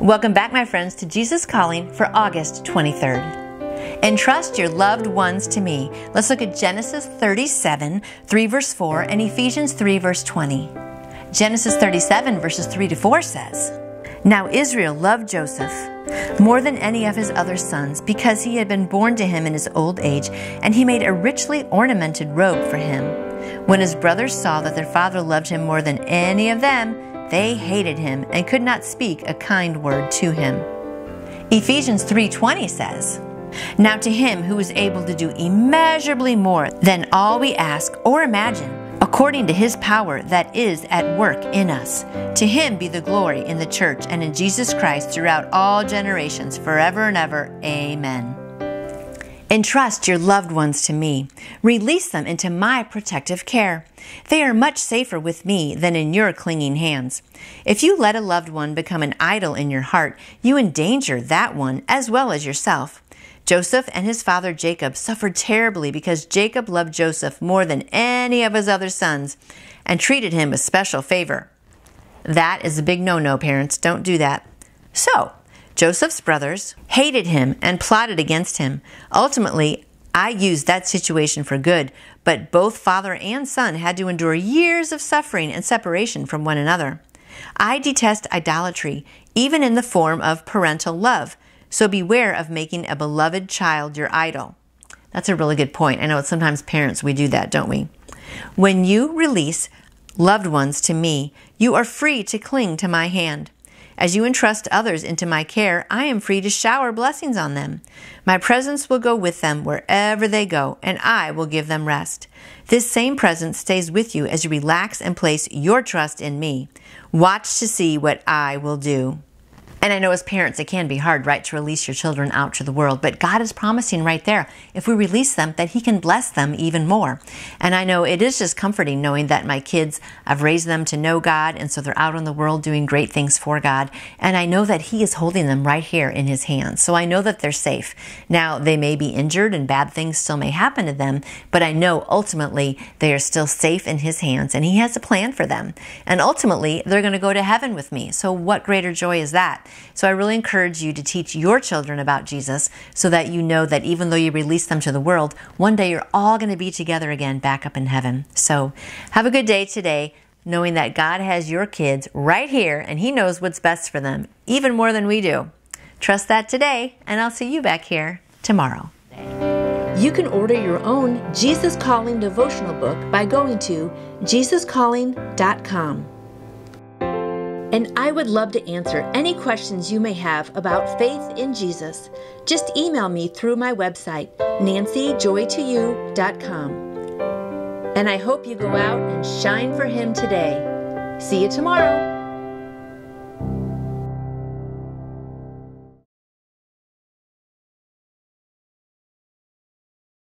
Welcome back, my friends, to Jesus Calling for August 23rd. Entrust your loved ones to me. Let's look at Genesis 37, 3 verse 4, and Ephesians 3 verse 20. Genesis 37 verses 3 to 4 says, "Now Israel loved Joseph more than any of his other sons, because he had been born to him in his old age, and he made a richly ornamented robe for him. When his brothers saw that their father loved him more than any of them, they hated him and could not speak a kind word to him." Ephesians 3:20 says, "Now to him who is able to do immeasurably more than all we ask or imagine, according to his power that is at work in us, to him be the glory in the church and in Jesus Christ throughout all generations, forever and ever. Amen." Entrust your loved ones to me. Release them into my protective care. They are much safer with me than in your clinging hands. If you let a loved one become an idol in your heart, you endanger that one as well as yourself. Joseph and his father Jacob suffered terribly because Jacob loved Joseph more than any of his other sons and treated him with special favor. That is a big no-no, parents. Don't do that. So, Joseph's brothers hated him and plotted against him. Ultimately, I used that situation for good, but both father and son had to endure years of suffering and separation from one another. I detest idolatry, even in the form of parental love, so beware of making a beloved child your idol. That's a really good point. I know sometimes parents, we do that, don't we? When you release loved ones to me, you are free to cling to my hand. As you entrust others into my care, I am free to shower blessings on them. My presence will go with them wherever they go, and I will give them rest. This same presence stays with you as you relax and place your trust in me. Watch to see what I will do. And I know as parents, it can be hard, right, to release your children out to the world. But God is promising right there, if we release them, that He can bless them even more. And I know it is just comforting knowing that my kids, I've raised them to know God, and so they're out in the world doing great things for God. And I know that He is holding them right here in His hands. So I know that they're safe. Now, they may be injured and bad things still may happen to them, but I know ultimately they are still safe in His hands, and He has a plan for them. And ultimately, they're going to go to heaven with me. So what greater joy is that? So I really encourage you to teach your children about Jesus so that you know that even though you release them to the world, one day you're all going to be together again back up in heaven. So have a good day today, knowing that God has your kids right here and He knows what's best for them, even more than we do. Trust that today, and I'll see you back here tomorrow. You can order your own Jesus Calling devotional book by going to jesuscalling.com. And I would love to answer any questions you may have about faith in Jesus. Just email me through my website, nancyjoytoyou.com. And I hope you go out and shine for Him today. See you tomorrow.